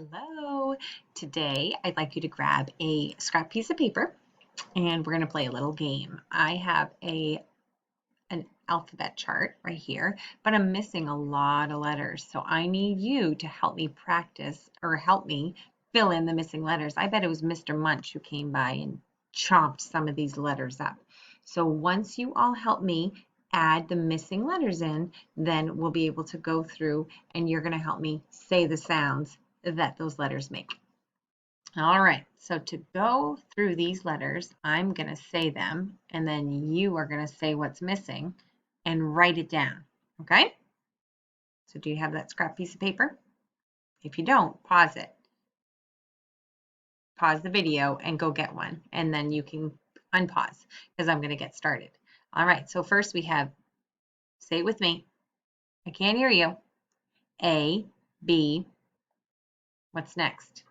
Hello. Today, I'd like you to grab a scrap piece of paper and we're going to play a little game. I have an alphabet chart right here, but I'm missing a lot of letters. So I need you to help me practice or help me fill in the missing letters. I bet it was Mr. Munch who came by and chomped some of these letters up. So once you all help me add the missing letters in, then we'll be able to go through and you're going to help me say the sounds that those letters make. All right, so to go through these letters, I'm going to say them, and then you are going to say what's missing and write it down, okay? So do you have that scrap piece of paper? If you don't, pause it. Pause the video and go get one, and then you can unpause because I'm going to get started. All right, so first we have, say it with me. I can't hear you. A, B, what's next?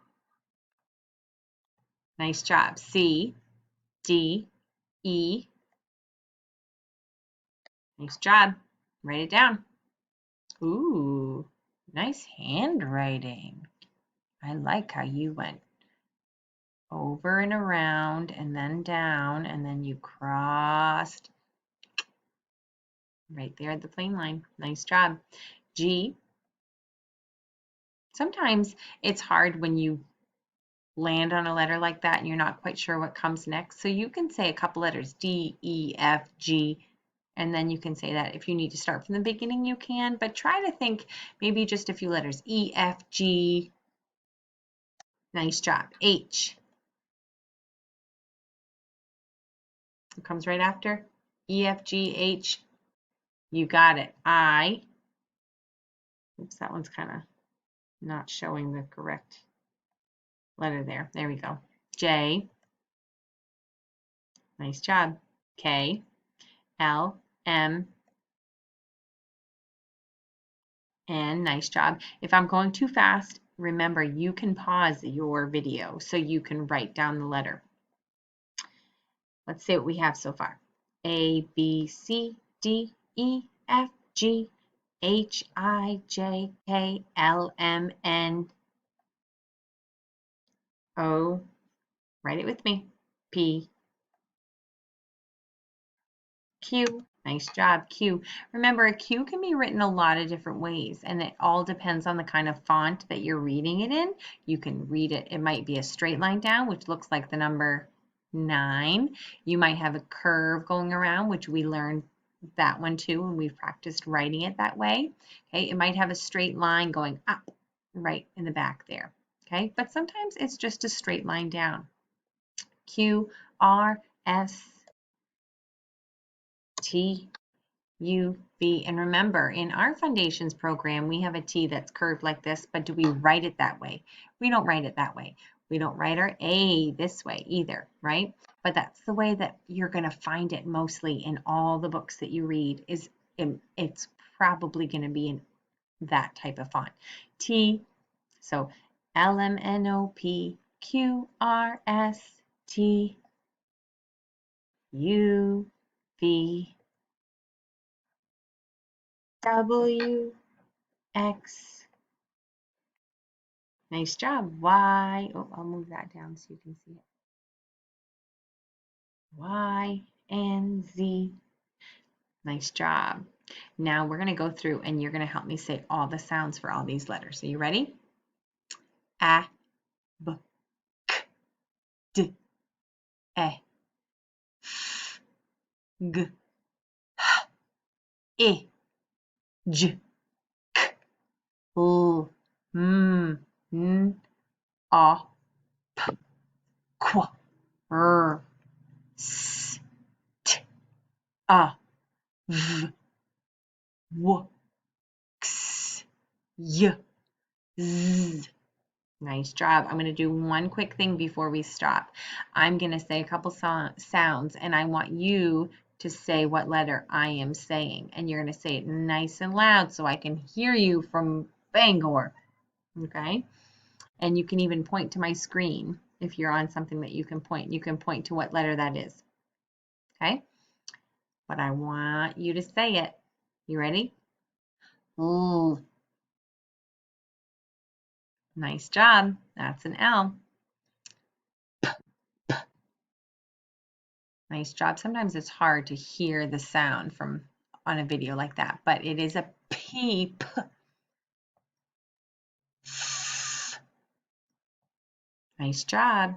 Nice job. C, D, E. Nice job. Write it down. Ooh, nice handwriting. I like how you went over and around and then down and then you crossed right there at the plane line. Nice job. G. Sometimes it's hard when you land on a letter like that and you're not quite sure what comes next. So you can say a couple letters, D, E, F, G, and then you can say that. If you need to start from the beginning, you can, but try to think maybe just a few letters, E, F, G. Nice job. H. It comes right after. E, F, G, H. You got it. I. Oops, that one's kind of not showing the correct letter there. There we go. J. Nice job. K. L. M. N. Nice job. If I'm going too fast, remember you can pause your video so you can write down the letter. Let's see what we have so far. A, B, C, D, E, F, G, H, I, J, K, L, M, N, O, write it with me, P, Q. Nice job, Q. Remember, a Q can be written a lot of different ways, and it all depends on the kind of font that you're reading it in. You can read it. It might be a straight line down, which looks like the number 9. You might have a curve going around, which we learned that one too, and we've practiced writing it that way. Okay, it might have a straight line going up right in the back there. Okay, but sometimes it's just a straight line down. Q, R, S, T, U, V. And remember, in our foundations program, we have a T that's curved like this, but do we write it that way? We don't write it that way. We don't write our A this way either, right? But that's the way that you're going to find it mostly in all the books that you read. It's probably going to be in that type of font. T, so L, M, N, O, P, Q, R, S, T, U, V, W, X. Nice job. Y. Oh, I'll move that down so you can see it. Y and Z. Nice job. Now we're going to go through and you're going to help me say all the sounds for all these letters. Are you ready? A, B, K, D, E, F, G, H, I, J, K, L, M, N, O, P, Q, R, S, T, A, V, W, X, Y, Z. Nice job. I'm going to do one quick thing before we stop. I'm going to say a couple sounds and I want you to say what letter I am saying. And you're going to say it nice and loud so I can hear you from Bangor. Okay? And you can even point to my screen if you're on something that you can point. You can point to what letter that is. Okay? But I want you to say it. You ready? L, Nice job. That's an L. Nice job. Sometimes it's hard to hear the sound from on a video like that, but it is a P. Nice job.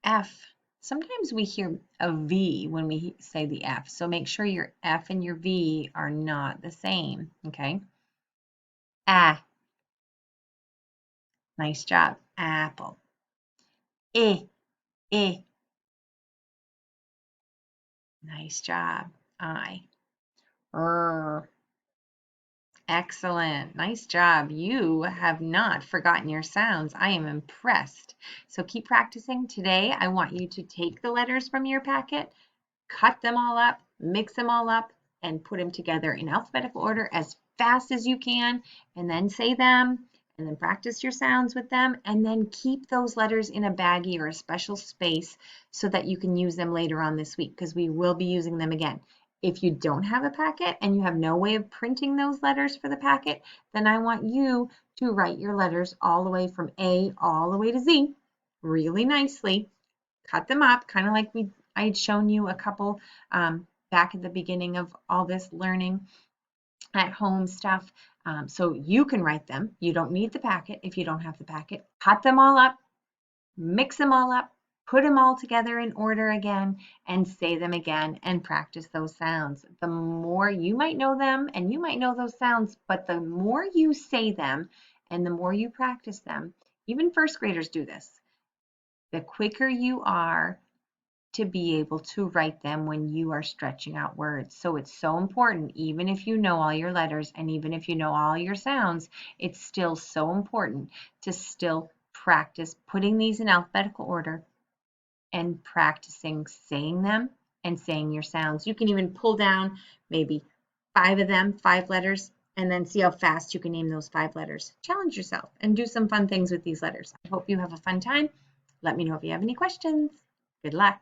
F. Sometimes we hear a V when we say the F, so make sure your F and your V are not the same, okay? Ah. Nice job. Apple. I. I. Nice job. I. Excellent. Nice job. You have not forgotten your sounds. I am impressed. So keep practicing. Today, I want you to take the letters from your packet, cut them all up, mix them all up, and put them together in alphabetical order as fast as you can, and then say them, and then practice your sounds with them, and then keep those letters in a baggie or a special space so that you can use them later on this week, because we will be using them again. If you don't have a packet and you have no way of printing those letters for the packet, then I want you to write your letters all the way from A all the way to Z really nicely. Cut them up, kind of like I had shown you a couple back at the beginning of all this learning at home stuff. So you can write them. You don't need the packet if you don't have the packet. Cut them all up, mix them all up, put them all together in order again, and say them again and practice those sounds. The more you might know them and you might know those sounds, but the more you say them and the more you practice them, even first graders do this, the quicker you are to be able to write them when you are stretching out words. So it's so important, even if you know all your letters and even if you know all your sounds, it's still so important to still practice putting these in alphabetical order and practicing saying them and saying your sounds. You can even pull down maybe 5 of them, 5 letters, and then see how fast you can name those 5 letters. Challenge yourself and do some fun things with these letters. I hope you have a fun time. Let me know if you have any questions. Good luck.